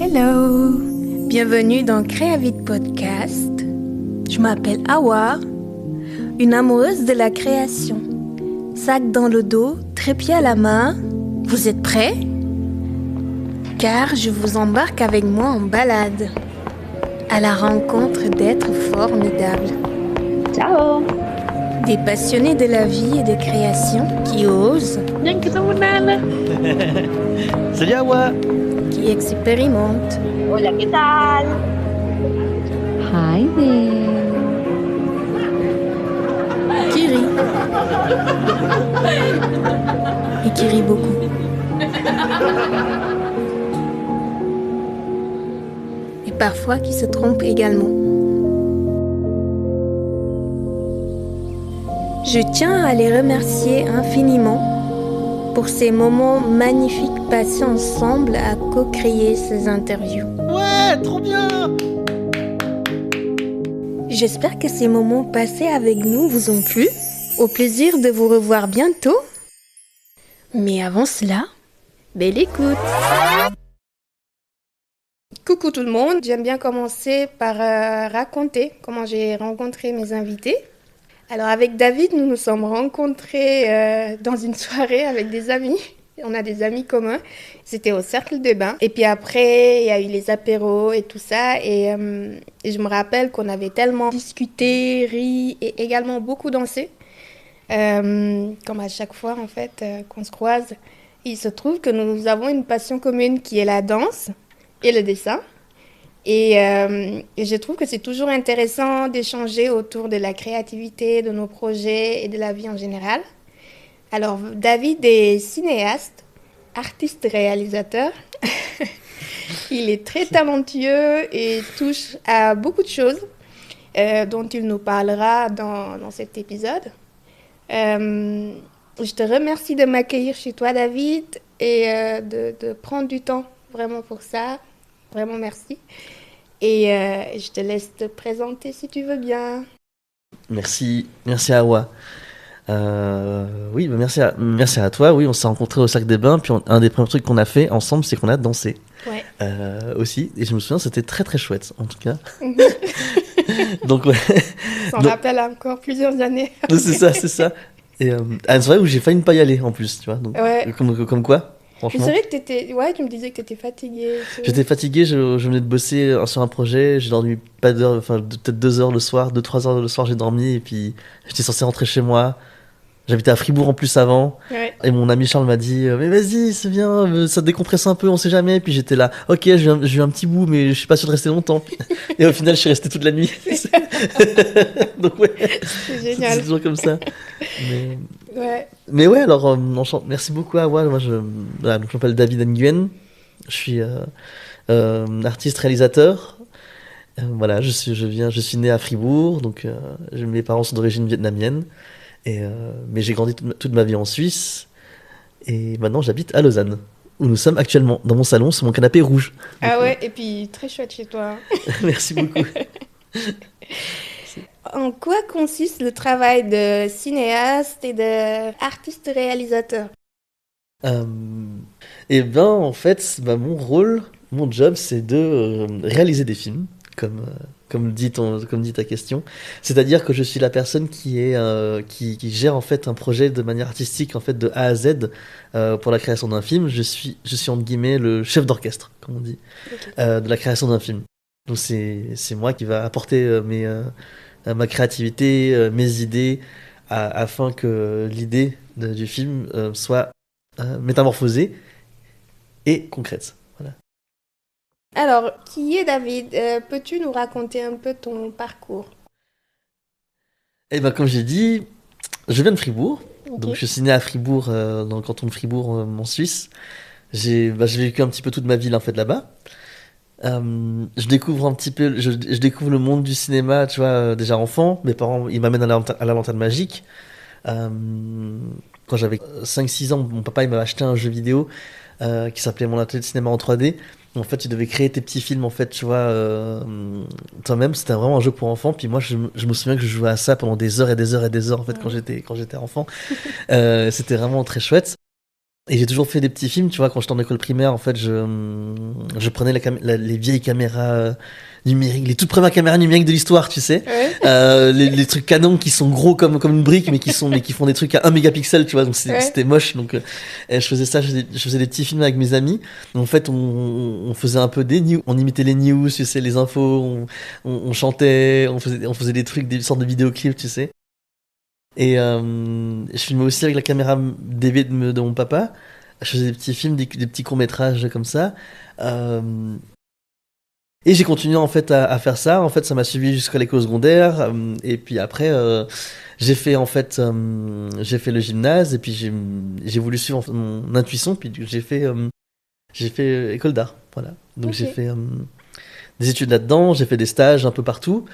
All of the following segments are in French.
Hello, bienvenue dans Créavite Podcast. Je m'appelle Awa, une amoureuse de la création. Sac dans le dos, trépied à la main. Vous êtes prêts? Car je vous embarque avec moi en balade, à la rencontre d'êtres formidables. Ciao. Des passionnés de la vie et de création qui osent, Salut Awa. qui expérimentent. Hola, ¿qué tal? Hi there. Qui rit. Et qui rit beaucoup. Et parfois qui se trompe également. Je tiens à les remercier infiniment pour ces moments magnifiques passés ensemble à co-créer ces interviews. Ouais, trop bien. J'espère que ces moments passés avec nous vous ont plu. Au plaisir de vous revoir bientôt. Mais avant cela, belle écoute. Coucou tout le monde, j'aime bien commencer par raconter comment j'ai rencontré mes invités. Alors avec David, nous nous sommes rencontrés dans une soirée avec des amis. On a des amis communs. C'était au Cercle des Bains. Et puis après, il y a eu les apéros et tout ça. Et je me rappelle qu'on avait tellement discuté, ri et également beaucoup dansé. Comme à chaque fois, en fait, qu'on se croise. Il se trouve que nous avons une passion commune qui est la danse et le dessin. Et je trouve que c'est toujours intéressant d'échanger autour de la créativité, de nos projets et de la vie en général. Alors, David est cinéaste, artiste-réalisateur. Il est très talentueux et touche à beaucoup de choses dont il nous parlera dans cet épisode. Je te remercie de m'accueillir chez toi, David, et de prendre du temps vraiment pour ça. Vraiment, merci. Et je te laisse te présenter si tu veux bien. Merci Awa. Oui, bah merci à toi. Oui, on s'est rencontrés au Cercle des Bains, puis un des premiers trucs qu'on a fait ensemble, c'est qu'on a dansé. Ouais. Aussi. Et je me souviens, c'était très très chouette, en tout cas. Donc ouais. Ça me rappelle encore plusieurs années. C'est ça. Et c'est vrai où j'ai failli ne pas y aller en plus, tu vois. Donc, Ouais. comme quoi. Mais Franchement. c'est vrai que t'étais... Ouais, tu me disais que t'étais fatiguée. J'étais fatigué, je venais de bosser sur un projet, j'ai dormi pas d'heure, peut-être 2 heures le soir, 2-3 heures le soir j'ai dormi, et puis j'étais censé rentrer chez moi. J'habitais à Fribourg en plus avant, Ouais. et mon ami Charles m'a dit mais vas-y, c'est bien, ça te décompresse un peu, on sait jamais. Et puis j'étais là, ok, je viens un petit bout, mais je suis pas sûr de rester longtemps. Et au final, je suis resté toute la nuit. Donc ouais, C'est c'est génial. toujours comme ça. Ouais. Mais ouais, alors, merci beaucoup à moi. Voilà, donc, je m'appelle David Nguyen. Je suis artiste réalisateur. Voilà, je suis né à Fribourg, donc mes parents sont d'origine vietnamienne. Mais j'ai grandi toute ma vie en Suisse. Et maintenant, j'habite à Lausanne, où nous sommes actuellement, dans mon salon, sur mon canapé rouge. Ah Donc, ouais, et puis très chouette chez toi. merci beaucoup. En quoi consiste le travail de cinéaste et d'artiste-réalisateur? Et ben, en fait, mon job, c'est de réaliser des films, comme dit ta question. C'est-à-dire que je suis la personne qui gère en fait un projet de manière artistique, en fait, de A à Z, pour la création d'un film. Je suis entre guillemets le chef d'orchestre, comme on dit, Ok. de la création d'un film. Donc c'est moi qui va apporter ma créativité, mes idées, afin que l'idée du film soit métamorphosée et concrète. Voilà. Alors, qui est David? Peux-tu nous raconter un peu ton parcours? Et ben comme j'ai dit, je viens de Fribourg, Ok. donc je suis né à Fribourg, dans le canton de Fribourg, en Suisse. J'ai vécu un petit peu toute ma vie en fait là-bas. Je découvre un petit peu, je découvre le monde du cinéma, tu vois, déjà enfant. Mes parents, ils m'amènent à la lanterne magique. Euh, Quand j'avais 5-6 ans, mon papa il m'avait acheté un jeu vidéo qui s'appelait Mon atelier de cinéma en 3D. En fait, tu devais créer tes petits films, en fait, tu vois, toi-même. C'était vraiment un jeu pour enfants. Puis moi, je me souviens que je jouais à ça pendant des heures et des heures et des heures, en fait, quand j'étais enfant. C'était vraiment très chouette. Et j'ai toujours fait des petits films, tu vois, quand j'étais en école primaire, en fait, je prenais les vieilles caméras numériques, les toutes premières caméras numériques de l'histoire, tu sais. Ouais. Les trucs Canon qui sont gros comme une brique, mais qui font des trucs à 1 mégapixel, tu vois, donc Ouais. c'était moche. Donc, et je faisais ça, je faisais des petits films avec mes amis. En fait, on faisait un peu des news, on imitait les news, tu sais, les infos, on chantait, on faisait des trucs, des sortes de vidéoclips, tu sais. Et je filmais aussi avec la caméra DV de mon papa. Je faisais des petits films, des petits courts-métrages comme ça. Euh, et j'ai continué en fait à faire ça. En fait, ça m'a suivi jusqu'à l'école secondaire. Et puis après, j'ai fait en fait, j'ai fait le gymnase. Et puis j'ai voulu suivre en fait, mon intuition. Puis j'ai fait école d'art. Voilà. Donc j'ai Ok. fait des études là-dedans. J'ai fait des stages un peu partout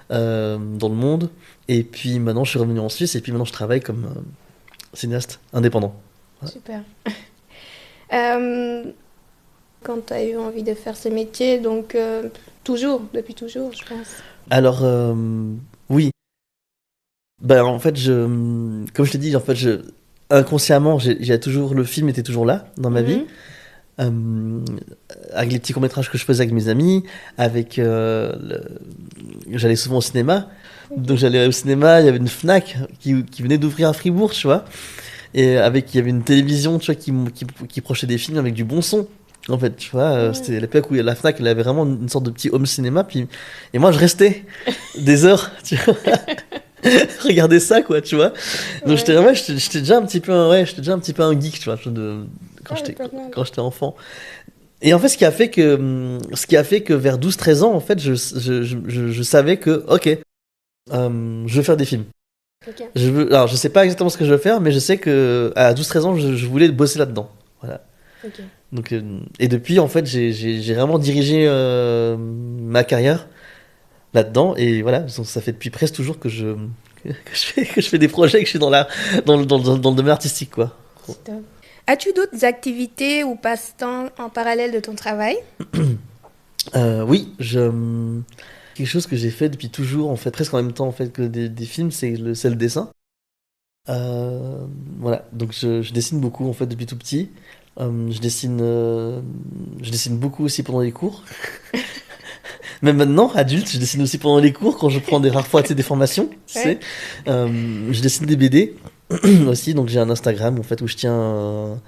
dans le monde. Et puis maintenant, je suis revenu en Suisse. Et puis maintenant, je travaille comme cinéaste indépendant. Voilà. Super. Euh, Quand tu as eu envie de faire ce métier, donc toujours, depuis toujours, je pense. Alors, oui. Ben, en fait, comme je t'ai dit, en fait, inconsciemment, j'ai toujours, le film était toujours là dans ma vie. Mhm. Euh, avec les petits courts-métrages que je faisais avec mes amis, avec, j'allais souvent au cinéma. Donc j'allais au cinéma, il y avait une Fnac qui venait d'ouvrir à Fribourg, tu vois. Et il y avait une télévision, tu vois, qui projetait des films avec du bon son. En fait, tu vois, Ouais. c'était l'époque où la Fnac, elle avait vraiment une sorte de petit home cinéma. Et moi, je restais des heures, tu vois, regarder ça, quoi, tu vois. Donc Ouais. j'étais déjà un petit peu, j'étais déjà un petit peu un geek, tu vois, Ah, mais pas mal. quand j'étais enfant. Et en fait, ce qui a fait que vers 12 13 ans, en fait, je savais que, ok, je veux faire des films. Ok. Alors, je sais pas exactement ce que je veux faire, mais je sais que à 12 13 ans, je voulais bosser là-dedans. Voilà. Ok. Donc, et depuis, en fait, j'ai vraiment dirigé ma carrière là-dedans. Et voilà, donc ça fait depuis presque toujours que je fais des projets, que je suis dans le domaine artistique, quoi. C'est top. As-tu d'autres activités ou passe-temps en parallèle de ton travail? Oui, quelque chose que j'ai fait depuis toujours, en fait, presque en même temps en fait, que des films, c'est le dessin. Voilà, donc je dessine beaucoup en fait depuis tout petit. Je dessine beaucoup aussi pendant les cours. Même maintenant, adulte, je dessine aussi pendant les cours quand je prends des rares fois tu sais, des formations. Tu Ouais. sais. Je dessine des BD aussi, donc j'ai un Instagram en fait où je tiens.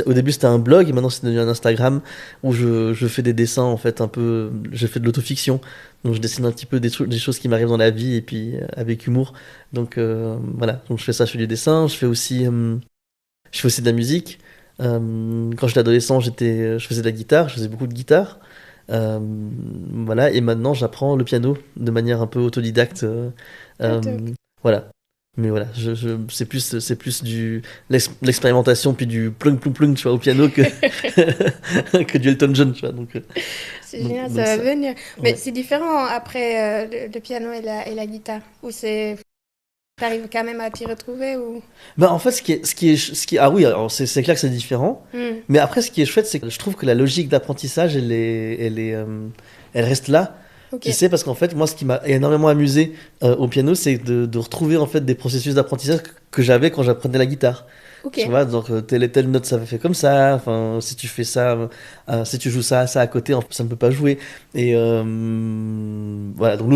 Au début c'était un blog et maintenant c'est devenu un Instagram où je fais des dessins en fait un peu. Je fais de l'autofiction, donc je dessine un petit peu des choses qui m'arrivent dans la vie et puis avec humour. Donc voilà, donc je fais ça, je fais du dessin, je fais aussi de la musique. Quand j'étais adolescent, je faisais de la guitare, je faisais beaucoup de guitare. Euh, voilà, et maintenant j'apprends le piano de manière un peu autodidacte. Ah, Euh, top. voilà. Mais voilà, c'est plus l'expérimentation puis du plung plung plung, tu vois, au piano que, que du Elton John, tu vois. C'est génial, ça va Ça, venir. Mais ouais. c'est différent après le piano et la guitare. Ou c'est... T'arrives quand même à t'y retrouver ou... Bah, en fait, ah oui, alors c'est clair que c'est différent. Hmm. Mais après, ce qui est chouette, c'est que je trouve que la logique d'apprentissage, elle reste là. Ok. Tu sais, parce qu'en fait, moi, ce qui m'a énormément amusé au piano, c'est de retrouver en fait des processus d'apprentissage que j'avais quand j'apprenais la guitare. Ok. Tu vois, donc telle et telle note, ça fait comme ça. Enfin, si tu fais ça, si tu joues ça à côté, ça ne peut pas jouer. Et voilà, donc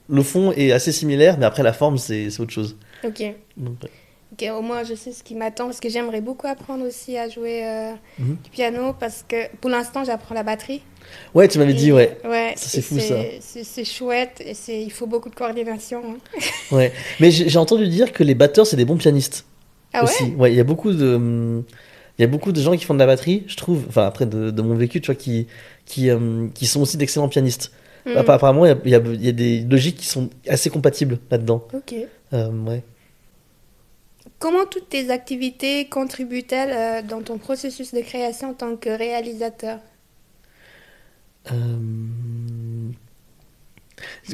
le fond est assez similaire, mais après la forme, c'est autre chose. Ok. Donc, ouais. Ok, au moins je sais ce qui m'attend parce que j'aimerais beaucoup apprendre aussi à jouer Mhm. du piano parce que pour l'instant j'apprends la batterie. Ouais, tu m'avais dit, Et ouais. ouais, Ça, et c'est fou, ça. c'est chouette et il faut beaucoup de coordination, hein. Ouais. Mais j'ai entendu dire que les batteurs, c'est des bons pianistes Ah aussi. ouais? Ouais, il y a beaucoup de gens qui font de la batterie, je trouve, enfin, après de mon vécu, tu vois, qui sont aussi d'excellents pianistes. Hmm. Apparemment, il y a des logiques qui sont assez compatibles là-dedans. Ok. Ouais. Comment toutes tes activités contribuent-elles dans ton processus de création en tant que réalisateur? Euh,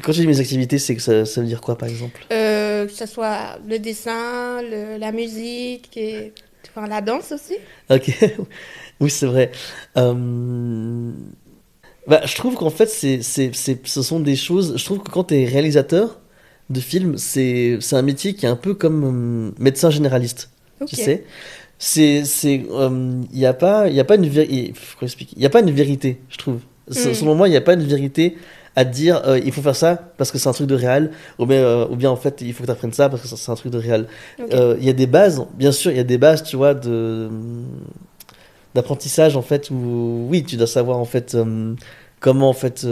Quand je dis mes activités, c'est que ça veut dire quoi, par exemple? Que ce soit le dessin, la musique et enfin, la danse aussi. Ok, oui, c'est vrai. Euh, Bah, je trouve qu'en fait, ce sont des choses. Je trouve que quand tu es réalisateur de films, c'est un métier qui est un peu comme médecin généraliste. Tu Ok. sais? y a pas, il y a pas une vérité. Comment expliquer? Il y a pas une vérité, je trouve. Selon moi, il y a pas une vérité à te dire il faut faire ça parce que c'est un truc de réal, ou bien en fait il faut que tu apprennes ça parce que c'est un truc de réal. Ok. Il y a des bases, bien sûr, il y a des bases, tu vois, d'apprentissage en fait où oui, tu dois savoir en fait comment en fait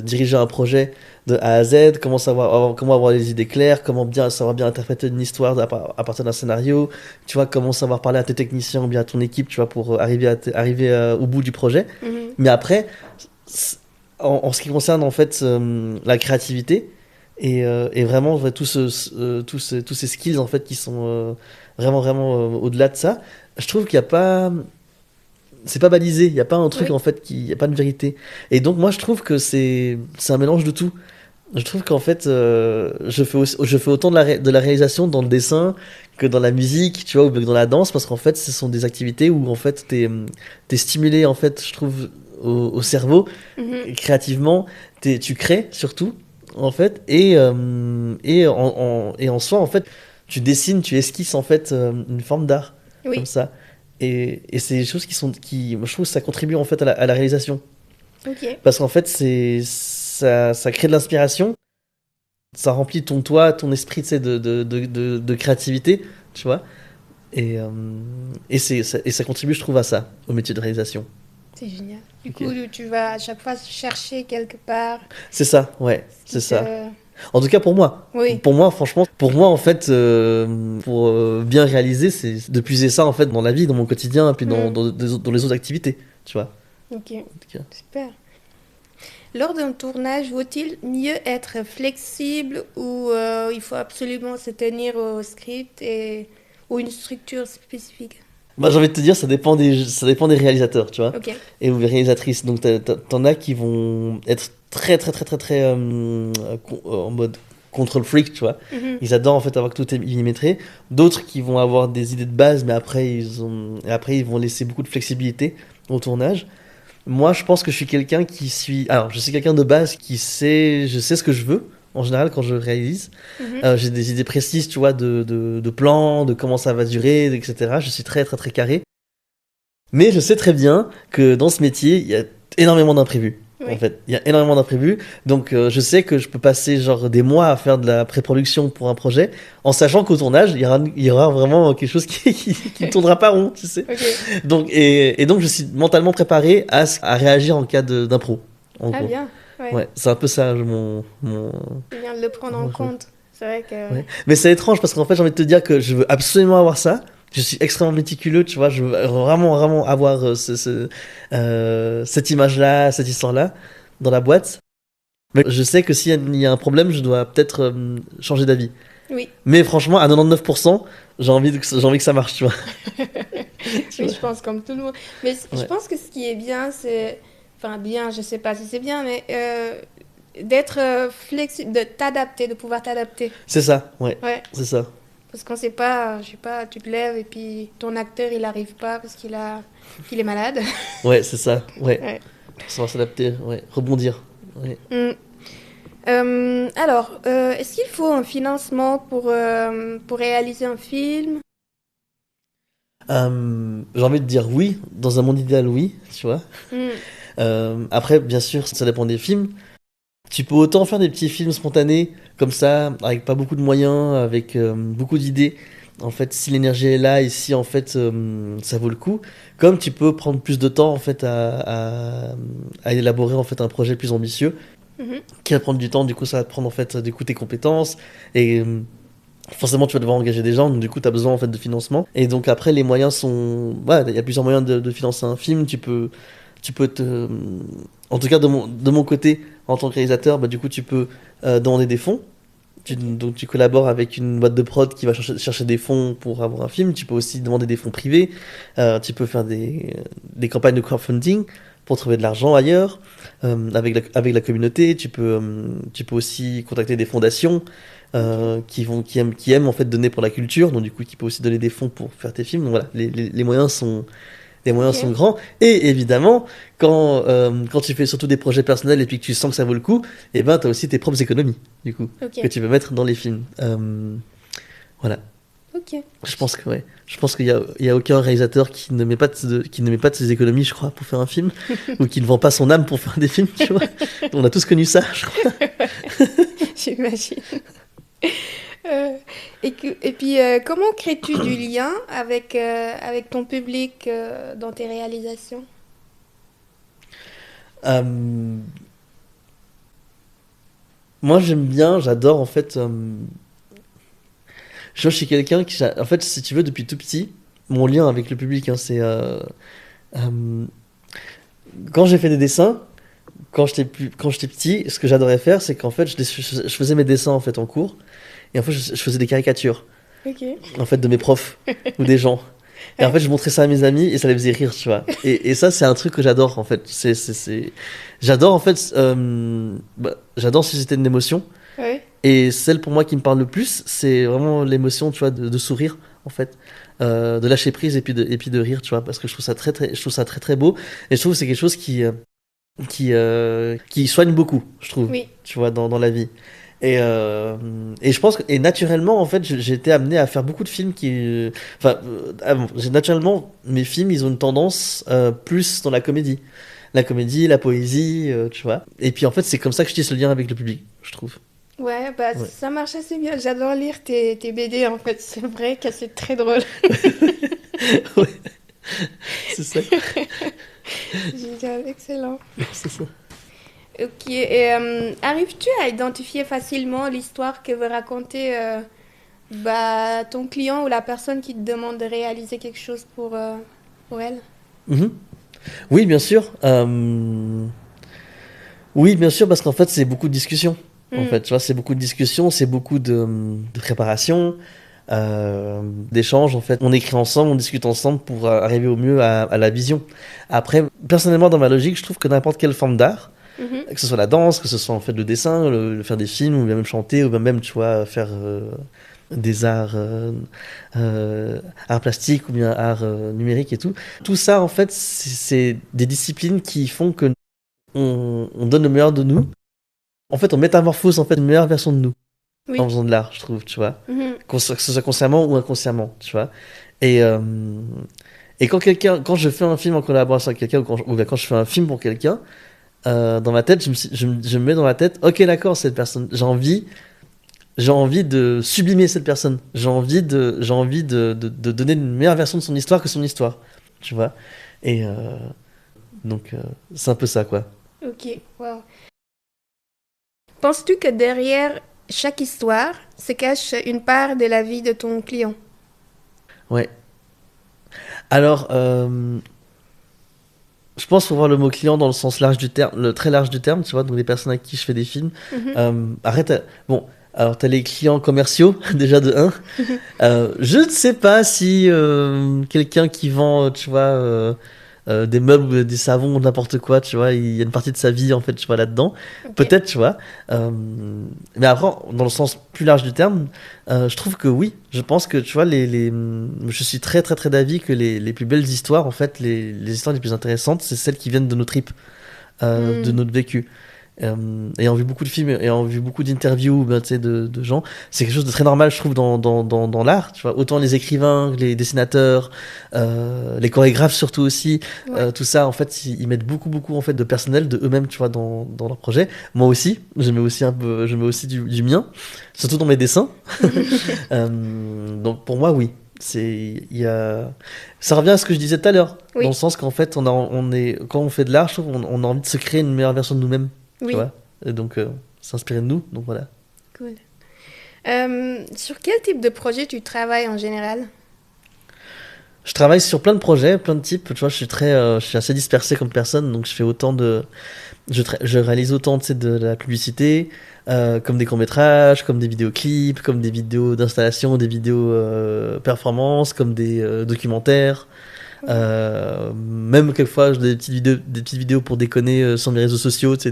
diriger un projet de A à Z, comment avoir les idées claires, comment bien savoir bien interpréter une histoire à partir d'un scénario, tu vois, comment savoir parler à tes techniciens ou bien à ton équipe, tu vois, pour arriver au bout du projet. Mhm. Mais après, c- en ce qui concerne en fait la créativité et vraiment en fait, tous ces skills en fait qui sont vraiment au-delà de ça, je trouve qu'il n'y a pas, c'est pas balisé, il n'y a pas un truc Oui. en fait il y a pas de vérité. Et donc moi je trouve que c'est un mélange de tout. Je trouve qu'en fait je fais autant de la réalisation dans le dessin que dans la musique, tu vois, ou que dans la danse parce qu'en fait ce sont des activités où en fait t'es stimulé en fait je trouve au cerveau Mhm. créativement, tu crées surtout en fait et en soi en fait tu dessines, tu esquisses en fait une forme d'art comme Oui. ça. Et c'est des choses moi, je trouve que ça contribue en fait à la réalisation. Ok. Parce qu'en fait, ça crée de l'inspiration, ça remplit ton esprit, tu sais, de créativité, tu vois. Et, et ça contribue, je trouve, à ça, au métier de réalisation. C'est génial. Du Ok. coup, tu vas à chaque fois chercher quelque part C'est ça, ouais, ce c'est qui ça. te... En tout cas, pour moi. Oui. Pour moi, franchement, pour moi, en fait, pour bien réaliser, c'est de puiser ça, en fait, dans la vie, dans mon quotidien, et puis Mhm. dans les autres activités, tu vois. Ok. En tout cas. Super. Lors d'un tournage, vaut-il mieux être flexible ou il faut absolument se tenir au script ou une structure spécifique? Bah, j'ai envie de te dire, ça dépend des réalisateurs, tu vois. Ok. Et ou des réalisatrices. Donc t'en as qui vont être très en mode control freak, tu vois. Mhm. Ils adorent en fait avoir que tout est millimétré. D'autres qui vont avoir des idées de base, mais après ils vont laisser beaucoup de flexibilité au tournage. Moi, je pense que je suis quelqu'un alors je suis quelqu'un de base je sais ce que je veux. En général, quand je réalise, Mhm. j'ai des idées précises, tu vois, de plans, de comment ça va durer, etc. Je suis très carré. Mais je sais très bien que dans ce métier, il y a énormément d'imprévus. En Oui. fait, il y a énormément d'imprévus. Donc, je sais que je peux passer genre des mois à faire de la pré-production pour un projet, en sachant qu'au tournage, il y aura vraiment quelque chose qui ne tournera pas rond, tu sais. Ok. Et donc, je suis mentalement préparé à réagir en cas d'impro, en Ah gros. bien. Ouais. Ouais, c'est un peu ça C'est bien de le prendre en compte. C'est vrai que... Ouais. Mais c'est étrange parce qu'en fait, j'ai envie de te dire que je veux absolument avoir ça. Je suis extrêmement méticuleux, tu vois. Je veux vraiment avoir cette image-là, cette histoire-là dans la boîte. Mais je sais que s'il y a un problème, je dois peut-être changer d'avis. Oui. Mais franchement, à 99%, j'ai envie que ça marche, tu vois. Tu Oui, vois. je pense comme tout le monde. Mais je Ouais. pense que ce qui est bien, c'est... Enfin, bien, je sais pas si c'est bien, mais d'être flexible, de t'adapter, de pouvoir t'adapter. C'est ça, ouais. Ouais. C'est ça. Parce qu'on sait pas, je sais pas, tu te lèves et puis ton acteur, il arrive pas parce qu'il est malade. Ouais, c'est ça. Ouais. Ouais. Ça va s'adapter, ouais. Rebondir. Ouais. Mm. Alors, est-ce qu'il faut un financement pour réaliser un film? J'ai envie de dire oui. Dans un monde idéal, oui, tu vois. Mm. Après, bien sûr, ça dépend des films. Tu peux autant faire des petits films spontanés, comme ça, avec pas beaucoup de moyens, avec beaucoup d'idées. En fait, si l'énergie est là et si en fait ça vaut le coup, comme tu peux prendre plus de temps en fait à élaborer en fait un projet plus ambitieux, Mhm. qui va prendre du temps. Du coup, ça va te prendre en fait du coup tes compétences et forcément tu vas devoir engager des gens. Donc du coup, tu as besoin en fait de financement. Et donc après, les moyens sont, ouais, il y a plusieurs moyens de financer un film. Tu peux en tout cas de mon côté en tant que réalisateur, bah, du coup tu peux demander des fonds. Donc tu collabores avec une boîte de prod qui va chercher des fonds pour avoir un film. Tu peux aussi demander des fonds privés. Tu peux faire des campagnes de crowdfunding pour trouver de l'argent ailleurs avec la communauté. Tu peux aussi contacter des fondations qui aiment en fait donner pour la culture. Donc du coup qui peut aussi donner des fonds pour faire tes films. Donc voilà, les moyens sont Ok, grands. Et évidemment, quand tu fais surtout des projets personnels et puis que tu sens que ça vaut le coup, et ben, tu as aussi tes propres économies, du coup, que ok, tu peux mettre dans les films. Voilà. Ok. Je pense que ouais. Je pense qu'il y a aucun réalisateur qui ne met pas qui ne met pas de ses économies, je crois, pour faire un film, ou qui ne vend pas son âme pour faire des films, tu vois. On a tous connu ça, je crois. J'imagine. Et puis, comment crées-tu du lien avec ton public dans tes réalisations? Euh, Moi, j'aime bien, j'adore en fait. Je suis quelqu'un qui, en fait, si tu veux, depuis tout petit, mon lien avec le public, hein, c'est euh, quand j'ai fait des dessins, quand j'étais petit, ce que j'adorais faire, c'est qu'en fait, je faisais mes dessins en fait en cours, et en fait, je faisais des caricatures, Ok. en fait, de mes profs ou des gens. Et en fait, je montrais ça à mes amis et ça les faisait rire, tu vois. Et ça, c'est un truc que j'adore, en fait. J'adore, en fait, j'adore susciter une émotion. Ouais. Et celle pour moi qui me parle le plus, c'est vraiment l'émotion, tu vois, de sourire, en fait. De lâcher prise et puis de rire, tu vois, parce que je trouve ça je trouve ça très très beau. Et je trouve que c'est quelque chose qui soigne beaucoup, je trouve, Oui. tu vois, dans la vie. Et je pense que, et naturellement, en fait, j'ai été amené à faire beaucoup de films enfin, naturellement, mes films, ils ont une tendance plus dans la comédie. La comédie, la poésie, tu vois. Et puis, en fait, c'est comme ça que je tisse le lien avec le public, je trouve. Ouais, bah Ouais. ça marche assez bien. J'adore lire tes BD en fait. C'est vrai que c'est très drôle. Ouais, c'est ça. Génial, excellent. C'est ça. Ok, et arrives-tu à identifier facilement l'histoire que veut raconter ton client ou la personne qui te demande de réaliser quelque chose pour elle? Mhm. Oui, bien sûr. Oui, bien sûr, parce qu'en fait, c'est beaucoup de discussions. En Hmm, fait, tu vois, c'est beaucoup de discussions, c'est beaucoup de préparation, d'échanges. En fait, on écrit ensemble, on discute ensemble pour arriver au mieux à la vision. Après, personnellement, dans ma logique, je trouve que n'importe quelle forme d'art, mhm. que ce soit la danse, que ce soit en fait le dessin, faire des films, ou bien même chanter, ou bien même, tu vois, faire des arts, arts plastiques, ou bien arts numériques et tout. Tout ça, en fait, c'est des disciplines qui font que on donne le meilleur de nous. En fait, on métamorphose en fait une meilleure version de nous en Oui. faisant de l'art, je trouve, tu vois. Mhm. Que ce soit consciemment ou inconsciemment, tu vois. Et, euh, et quand je fais un film en collaboration avec quelqu'un, ou bien quand je fais un film pour quelqu'un, dans ma tête, je me mets dans la tête, ok, d'accord, cette personne, j'ai envie de sublimer cette personne. J'ai envie de donner une meilleure version de son histoire que son histoire, tu vois. Et donc, c'est un peu ça, quoi. Ok, wow. Penses-tu que derrière chaque histoire se cache une part de la vie de ton client? Ouais. Alors, je pense qu'il faut voir le mot client dans le sens large du terme, le très large du terme, tu vois, donc les personnes avec qui je fais des films. Mhm. Arrête. Bon, alors t'as les clients commerciaux, déjà de un. Je ne sais pas si quelqu'un qui vend, tu vois, des meubles, des savons, n'importe quoi, tu vois, il y a une partie de sa vie, en fait, tu vois, là-dedans. Ok. Peut-être, tu vois. Euh, mais après, dans le sens plus large du terme, je trouve que oui. Je pense que, tu vois, je suis très, très, très d'avis que les plus belles histoires, en fait, les histoires les plus intéressantes, c'est celles qui viennent de nos tripes, de Hmm. notre vécu. Ayant vu beaucoup de films, ayant vu beaucoup d'interviews ben, tu sais, de gens, c'est quelque chose de très normal, je trouve, dans l'art. Tu vois, autant les écrivains, les dessinateurs, les chorégraphes surtout aussi, Ouais. tout ça, en fait, ils mettent beaucoup, beaucoup en fait, de personnel de eux-mêmes, tu vois, dans leur projet. Moi aussi, je mets aussi du mien, surtout dans mes dessins. Donc pour moi, oui. Ça revient à ce que je disais tout à l'heure, dans le Oui, sens qu'en fait, quand on fait de l'art, je trouve on a envie de se créer une meilleure version de nous-mêmes, tu oui, vois. Et donc, s'inspirer de nous, donc voilà. cool. Sur quel type de projet tu travailles en général? Je travaille sur plein de projets, plein de types, tu vois, je suis assez dispersé comme personne, donc je fais autant je réalise autant, tu sais, de la publicité, comme des courts-métrages, comme des vidéoclips, comme des vidéos d'installation, des vidéos performances, comme des documentaires. Même quelquefois, j'ai des petites vidéos pour déconner sur mes réseaux sociaux, tu sais,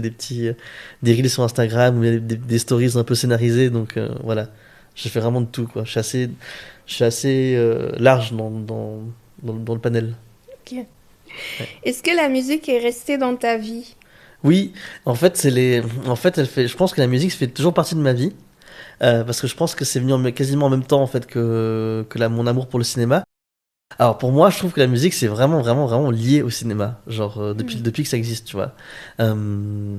des reels sur Instagram ou bien des stories un peu scénarisées. Donc voilà, je fais vraiment de tout, quoi. Je suis assez large dans le panel. Ok. Ouais. Est-ce que la musique est restée dans ta vie? Oui, en fait, je pense que la musique fait toujours partie de ma vie. parce que je pense que c'est venu quasiment en même temps en fait que mon amour pour le cinéma. Alors pour moi, je trouve que la musique c'est vraiment vraiment vraiment lié au cinéma, genre depuis que ça existe, tu vois. Euh,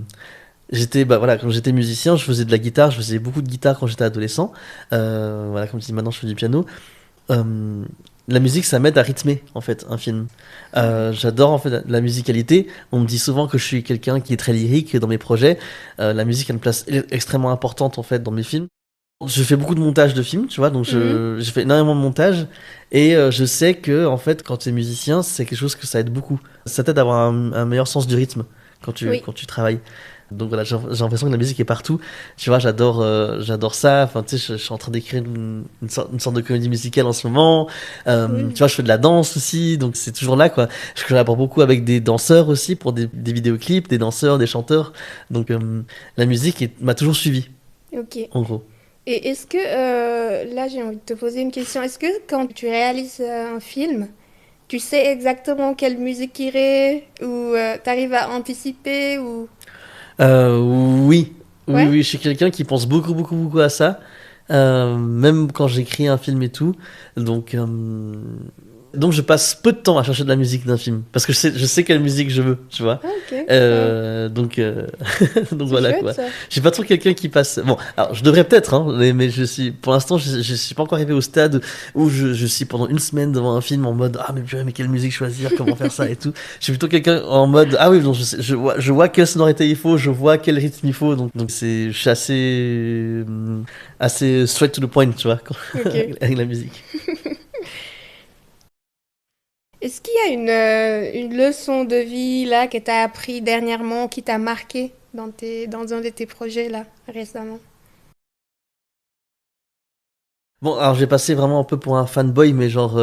voilà, quand j'étais musicien, je faisais de la guitare, je faisais beaucoup de guitare quand j'étais adolescent. Voilà, comme je dis maintenant, je fais du piano. Euh, la musique, ça m'aide à rythmer en fait un film. J'adore en fait la musicalité. On me dit souvent que je suis quelqu'un qui est très lyrique dans mes projets. La musique a une place extrêmement importante en fait dans mes films. Je fais beaucoup de montage de films, tu vois, donc je fais énormément de montage et je sais que en fait quand tu es musicien, c'est quelque chose que ça aide beaucoup. Ça t'aide à avoir un meilleur sens du rythme Oui. quand tu travailles. Donc voilà, j'ai l'impression que la musique est partout. Tu vois, j'adore ça. Enfin, tu sais, je suis en train d'écrire une sorte de comédie musicale en ce moment. Cool. Tu vois, je fais de la danse aussi, donc c'est toujours là, quoi. Je collabore beaucoup avec des danseurs aussi pour des vidéoclips, des danseurs, des chanteurs. Donc la musique m'a toujours suivi, Ok. en gros. Et est-ce que, là j'ai envie de te poser une question, est-ce que quand tu réalises un film, tu sais exactement quelle musique irait ou tu arrives à anticiper ou... Oui, oui, Ouais? oui, je suis quelqu'un qui pense beaucoup, beaucoup, beaucoup à ça, même quand j'écris un film et tout. Donc, donc je passe peu de temps à chercher de la musique d'un film, parce que je sais quelle musique je veux, tu vois. Ah, ok. Ouais. Donc, donc C'est voilà chouette quoi. ça. Je suis pas trop quelqu'un qui passe. Bon, alors je devrais peut-être, hein, mais pour l'instant, je suis pas encore arrivé au stade où je suis pendant une semaine devant un film en mode ah mais purée, mais quelle musique choisir, comment faire ça et tout. Je suis plutôt quelqu'un en mode ah oui, donc je vois quelle sonorité il faut, je vois quel rythme il faut, donc je suis assez straight to the point, tu vois, Ok. avec la musique. Est-ce qu'il y a une leçon de vie là que tu as appris dernièrement qui t'a marqué dans un de tes projets là récemment? Bon, alors j'ai passé vraiment un peu pour un fanboy, mais genre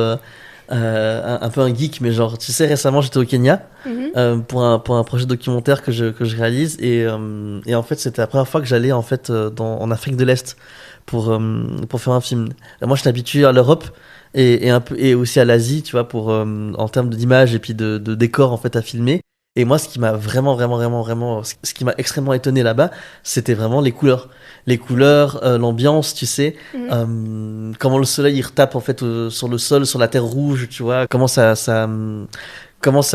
un peu un geek, mais genre tu sais récemment j'étais au Kenya Mhm. pour un projet documentaire que je réalise et en fait c'était la première fois que j'allais en fait en Afrique de l'Est pour faire un film. Et moi je suis habitué à l'Europe et un peu et aussi à l'Asie, tu vois, pour en termes d'image et puis de décors en fait à filmer. Et moi, ce qui m'a vraiment, vraiment, vraiment, vraiment, ce qui m'a extrêmement étonné là-bas, c'était vraiment les couleurs, l'ambiance, tu sais, Mhm. comment le soleil il retape en fait sur le sol, sur la terre rouge, tu vois, comment ça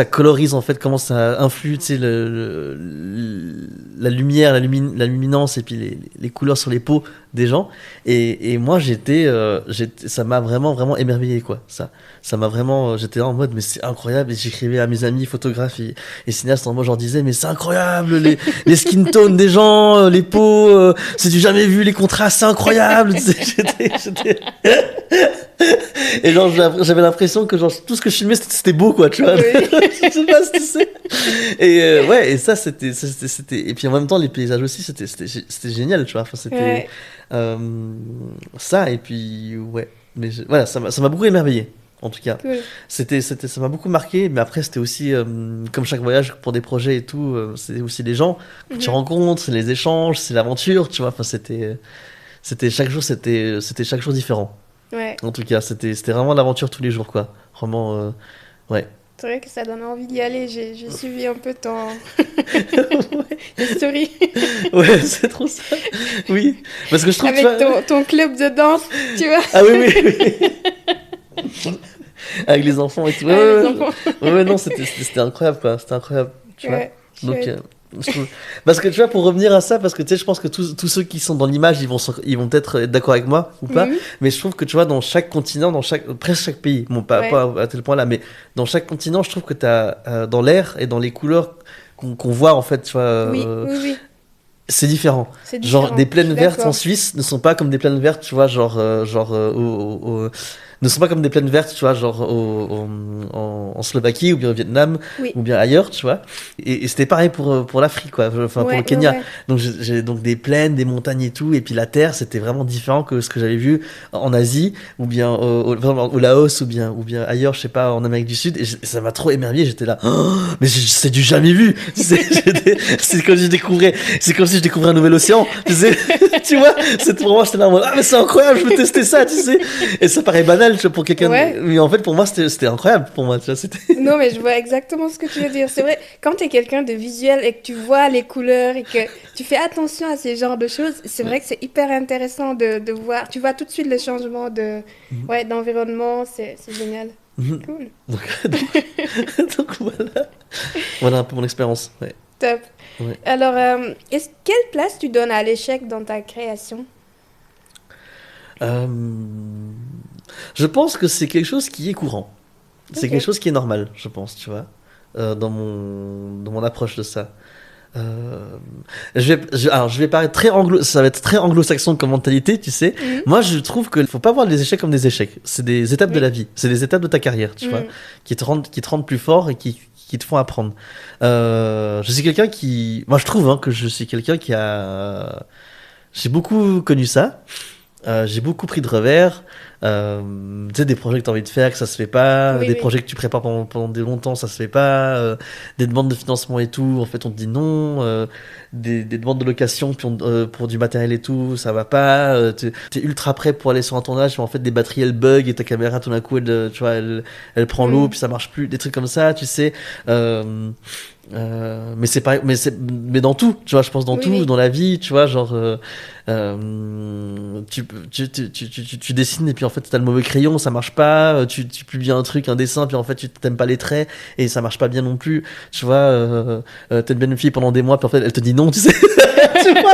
colorise en fait, comment ça influe, tu sais, la lumière, la luminance et puis les couleurs sur les peaux des gens. Et moi, ça m'a vraiment, vraiment émerveillé, quoi. Ça m'a vraiment, j'étais là en mode, mais c'est incroyable. Et j'écrivais à mes amis photographes et cinéastes en mode, je leur disais, mais c'est incroyable, les skin tones des gens, les peaux, si tu jamais vu les contrastes, c'est incroyable. Tu sais, j'étais... Et genre, j'avais l'impression que genre, tout ce que je filmais, c'était beau, quoi, tu vois. Oui. Je sais pas si tu sais. Et ouais, et ça, c'était. Et puis en même temps, les paysages aussi, c'était génial, tu vois. Enfin, c'était Ouais, euh, ça, et puis ouais. Mais voilà, ça m'a beaucoup émerveillé, en tout cas. cool. Ça m'a beaucoup marqué, mais après, c'était aussi, comme chaque voyage pour des projets et tout, c'est aussi les gens que tu Mhm. rencontres, c'est les échanges, c'est l'aventure, tu vois. Enfin, c'était chaque jour différent. Ouais, En tout cas, c'était vraiment l'aventure tous les jours, quoi. Vraiment, ouais. c'est vrai que ça donne envie d'y aller. J'ai suivi un peu tes stories Ouais, c'est trop ça. Oui. Parce que je trouve, tu avec vois... ton club de danse, tu vois, Ah oui, oui, oui. Avec les enfants et tout. Ouais, avec les ouais, enfants. ouais, ouais, non, c'était incroyable, quoi. C'était incroyable, tu vois. Ouais, Donc, chouette. je trouve... Parce que, tu vois, pour revenir à ça, parce que, tu sais, je pense que tous ceux qui sont dans l'image, ils vont peut-être être d'accord avec moi ou pas. Mhm. Mais je trouve que, tu vois, dans chaque continent, presque chaque pays, bon, Ouais, pas à tel point là, mais dans chaque continent, je trouve que t'as, dans l'air et dans les couleurs qu'on voit, en fait, tu vois, oui, oui, oui, c'est différent. c'est Genre, différent. des Je suis plaines vertes en d'accord. Suisse ne sont pas comme des plaines vertes, tu vois, ne sont pas comme des plaines vertes, tu vois, en Slovaquie ou bien au Vietnam Oui, ou bien ailleurs, tu vois. Et c'était pareil pour l'Afrique, quoi, enfin pour le ouais, ouais, Kenya. ouais. Donc j'ai donc des plaines, des montagnes et tout, et puis la terre, c'était vraiment différent que ce que j'avais vu en Asie ou bien vraiment au Laos ou bien ailleurs, je sais pas, en Amérique du Sud. Et ça m'a trop émerveillé. J'étais là, oh, mais c'est du jamais vu. C'est comme si je découvrais un nouvel océan. Tu sais, tu vois, pour moi, j'étais là en mode, ah mais c'est incroyable, je veux tester ça, tu sais. Et ça paraît banal. génial, tu vois, pour quelqu'un. Ouais. Mais en fait, pour moi, c'était incroyable. Pour moi, tu vois, c'était. Non, mais je vois exactement ce que tu veux dire. C'est vrai, quand tu es quelqu'un de visuel et que tu vois les couleurs et que tu fais attention à ces genres de choses, c'est vrai que c'est hyper intéressant de voir. Tu vois tout de suite le changement ouais, d'environnement, c'est génial. Mhm. Cool. Donc voilà. Voilà un peu mon expérience. Ouais. Top. Ouais. Alors, quelle place tu donnes à l'échec dans ta création? Euh, Je pense que c'est quelque chose qui est courant. C'est Ok. quelque chose qui est normal, je pense, tu vois, dans mon approche de ça. Euh, alors, je vais paraître très ça va être très anglo-saxon comme mentalité, tu sais. Mhm. Moi, je trouve qu'il faut pas voir les échecs comme des échecs. C'est des étapes de Oui. la vie. C'est des étapes de ta carrière, tu vois, Mhm. qui te rendent plus fort et qui te font apprendre. Je suis quelqu'un moi, je trouve hein, que je suis quelqu'un j'ai beaucoup connu ça. J'ai beaucoup pris de revers. Tu sais, des projets que tu as envie de faire, que ça se fait pas. Oui, Des oui. projets que tu prépares pendant des longtemps, ça se fait pas. Des demandes de financement et tout, en fait, on te dit non. Des demandes de location pour du matériel et tout, ça va pas. T'es ultra prêt pour aller sur un tournage, mais en fait, des batteries, elles bug et ta caméra, tout d'un coup, tu vois, elle prend l'eau, Mhm. puis ça marche plus. Des trucs comme ça, tu sais. Mais c'est pas, mais dans tout, tu vois, je pense dans Oui, tout, oui. dans la vie, tu vois, genre, tu dessines et puis en fait t'as le mauvais crayon, ça marche pas, tu publies un dessin, puis en fait tu t'aimes pas les traits et ça marche pas bien non plus, tu vois, t'aimes bien une fille pendant des mois, puis en fait elle te dit non, tu sais, tu vois,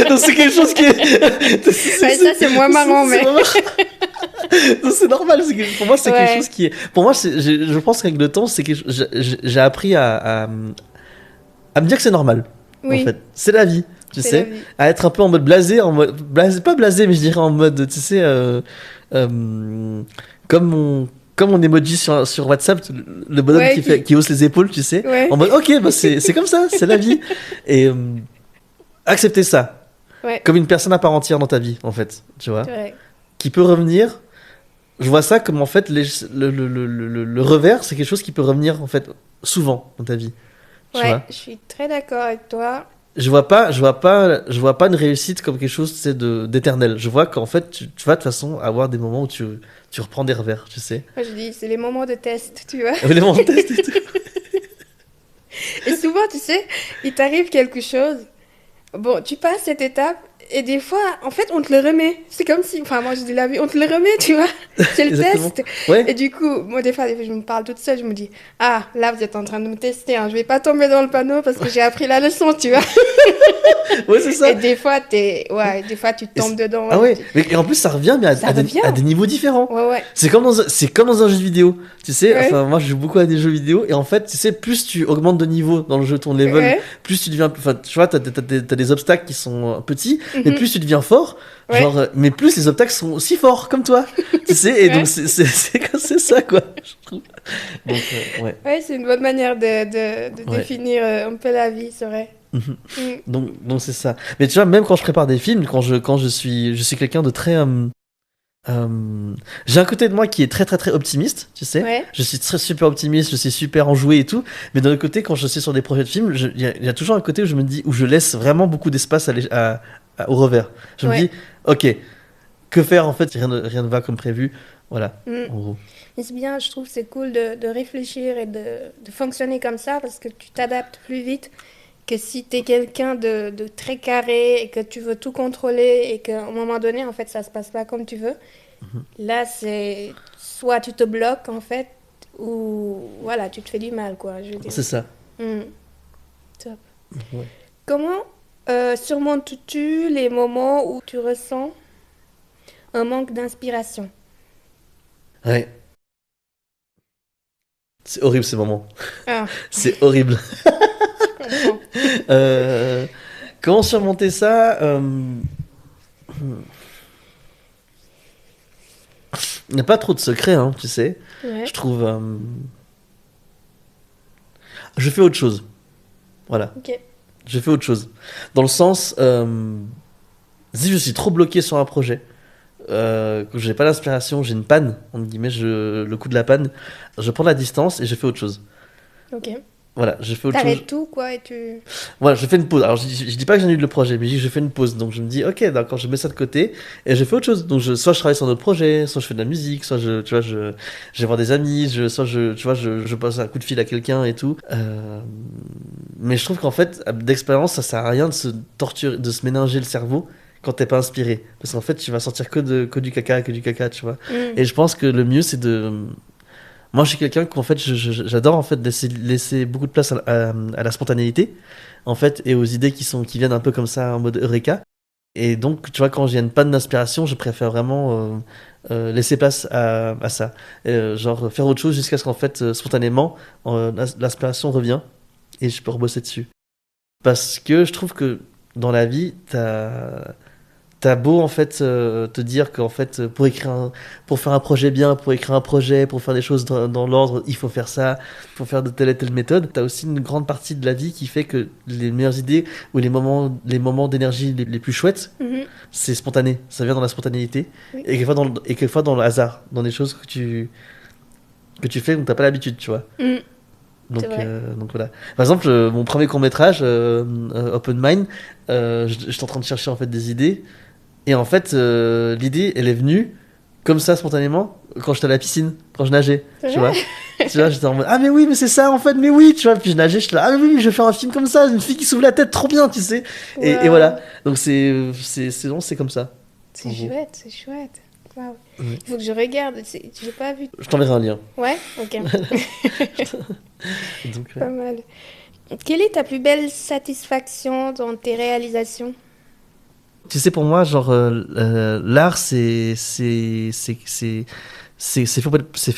donc c'est quelque chose qui est, Ouais, ça, c'est moins marrant, mais. donc c'est normal, pour moi c'est quelque Ouais. chose qui est, pour moi je pense qu'avec le temps c'est que j'ai appris à me dire que c'est normal. En Oui, fait, c'est la vie, tu c'est la sais, vie. à être un peu en mode blasé, pas blasé, mais je dirais en mode, tu sais, comme mon emoji sur WhatsApp, le bonhomme Ouais, qui hausse les épaules, tu sais, Ouais. en mode, ok, bah c'est comme ça, c'est la vie, et accepter ça, Ouais, comme une personne à part entière dans ta vie, en fait, tu vois, c'est vrai. qui peut revenir. Je vois ça comme en fait le revers, c'est quelque chose qui peut revenir en fait souvent dans ta vie, tu Ouais, vois. je suis très d'accord avec toi. Je vois pas une réussite comme quelque chose, tu sais, d'éternel. Je vois qu'en fait, tu vas de toute façon avoir des moments où tu reprends des revers, tu sais. Moi, je dis, c'est les moments de test, tu vois. Les moments de test et tout. Et souvent, tu sais, il t'arrive quelque chose. Bon, tu passes cette étape et des fois, en fait, on te le remet. C'est comme si, enfin, moi, je dis la vie, on te le remet, tu vois. C'est le Exactement. test. Ouais, Et du coup, moi, des fois, je me parle toute seule, je me dis, ah, là, vous êtes en train de me tester, hein. Je vais pas tomber dans le panneau parce que j'ai appris la leçon, tu vois. ouais, c'est ça. Et des fois, ouais, des fois, tu Et tombes dedans. Ah ouais, tu- mais et en plus ça revient, mais Ça revient. à des niveaux différents. Ouais, ouais. C'est comme dans un jeu vidéo, tu sais. Ouais. Enfin, moi je joue beaucoup à des jeux vidéo et en fait, tu sais, plus tu augmentes de niveau dans le jeu, ton level, Ouais. plus tu deviens, enfin, tu vois, t'as des obstacles qui sont petits, mais Mhm. plus tu deviens fort. Ouais. Genre, mais plus les obstacles sont aussi forts comme toi, tu sais. Et Ouais. donc c'est ça quoi, je trouve. Donc ouais. Ouais, c'est une bonne manière de Ouais. définir un peu la vie, c'est vrai. Mhm. Mm. Donc c'est ça. Mais tu vois, même quand je prépare des films, quand je suis quelqu'un de très j'ai un côté de moi qui est très très très optimiste, tu sais. Ouais. Je suis très super optimiste, je suis super enjoué et tout. Mais d'un autre côté, quand je suis sur des projets de films, il y a toujours un côté où je me dis, où je laisse vraiment beaucoup d'espace au revers. Je me Ouais. dis, ok, que faire en fait? Rien ne va comme prévu. Voilà, Mm. en gros. Mais c'est bien, je trouve que c'est cool de réfléchir et de fonctionner comme ça parce que tu t'adaptes plus vite que si tu es quelqu'un de très carré et que tu veux tout contrôler et qu'à un moment donné, en fait, ça se passe pas comme tu veux. Là, c'est soit tu te bloques, en fait, ou voilà, tu te fais du mal, quoi, je veux dire. C'est ça. Mm. Top. Ouais. Comment surmontes-tu les moments où tu ressens un manque d'inspiration? Ouais. C'est horrible ces moments. Ah, C'est horrible. je comprends. Euh, Comment surmonter ça? Il n'y a pas trop de secrets, hein, tu sais. Ouais. Je trouve. Je fais autre chose. Voilà. Ok. Je fais autre chose. Dans le sens. Si je suis trop bloqué sur un projet, que j'ai pas d'inspiration, j'ai une panne, entre guillemets, le coup de la panne, je prends la distance et je fais autre chose. Ok. Voilà, j'ai fait autre chose. T'arrêtes tout, quoi, et tu... Voilà, je fais une pause. Alors, je dis pas que j'annule le projet, mais je dis que je fais une pause. Donc, je me dis, ok, d'accord, je mets ça de côté et je fais autre chose. Donc, soit je travaille sur un autre projet, soit je fais de la musique, soit tu vois, je vais voir des amis, soit tu vois, je passe un coup de fil à quelqu'un et tout. Mais je trouve qu'en fait, d'expérience, ça sert à rien de se torturer, de se ménager le cerveau quand t'es pas inspiré. Parce qu'en fait, tu vas sortir que du caca, tu vois. Et je pense que le mieux, c'est de, moi, je suis quelqu'un qu'en fait, j'adore en fait laisser beaucoup de place à la spontanéité, en fait, et aux idées qui viennent un peu comme ça en mode Eureka. Et donc, tu vois, quand j'ai une panne d'inspiration, je préfère vraiment laisser place à ça. Genre, faire autre chose jusqu'à ce qu'en fait, spontanément, l'inspiration revient et je peux rebosser dessus. Parce que je trouve que dans la vie, t'as beau en fait te dire qu'en fait pour faire un projet bien, pour écrire un projet, pour faire des choses dans l'ordre, il faut faire ça, il faut faire de telle et telle méthode. T'as aussi une grande partie de la vie qui fait que les meilleures idées ou les moments d'énergie les plus chouettes, Mhm. c'est spontané, ça vient dans la spontanéité Oui. et quelquefois dans le hasard, dans des choses que tu fais où t'as pas l'habitude, tu vois. Mhm. Donc, C'est vrai. donc voilà. Par exemple, mon premier court-métrage, Open Mind, j'étais en train de chercher en fait des idées. Et en fait, l'idée, elle est venue comme ça, spontanément, quand j'étais à la piscine, quand je nageais, C'est tu vrai? vois. Tu vois, j'étais en mode, ah mais oui, mais c'est ça en fait, mais oui, tu vois. Puis je nageais, j'étais là, ah mais oui, je vais faire un film comme ça, une fille qui s'ouvre la tête, trop bien, tu sais. Et Waouh. voilà. Donc non, c'est comme ça. C'est En gros. chouette, c'est chouette. Waouh. Ouais. Il faut que je regarde, je l'ai pas vu. Je t'enverrai un lien. Ouais? Ok. Donc, Pas mal. Quelle est ta plus belle satisfaction dans tes réalisations? tu sais, pour moi, genre, l'art, c'est fait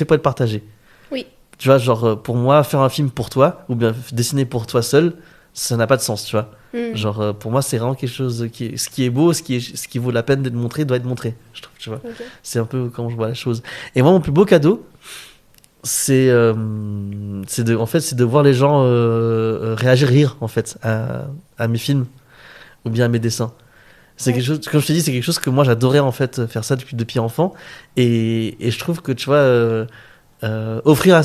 pour être partagé. Oui. Tu vois, genre, pour moi, faire un film pour toi, ou bien dessiner pour toi seul, ça n'a pas de sens, tu vois. Hmm. Genre, pour moi, c'est vraiment quelque chose ce qui est beau, ce qui vaut la peine d'être montré, doit être montré, je trouve, tu vois. Ok. C'est un peu comment je vois la chose. Et moi, mon plus beau cadeau, en fait, c'est de voir les gens réagir, rire, en fait, à mes films, ou bien à mes dessins. C'est Ouais. quelque chose, comme je te dis, c'est quelque chose que moi, j'adorais, en fait, faire ça depuis enfant. Et je trouve que, tu vois, offrir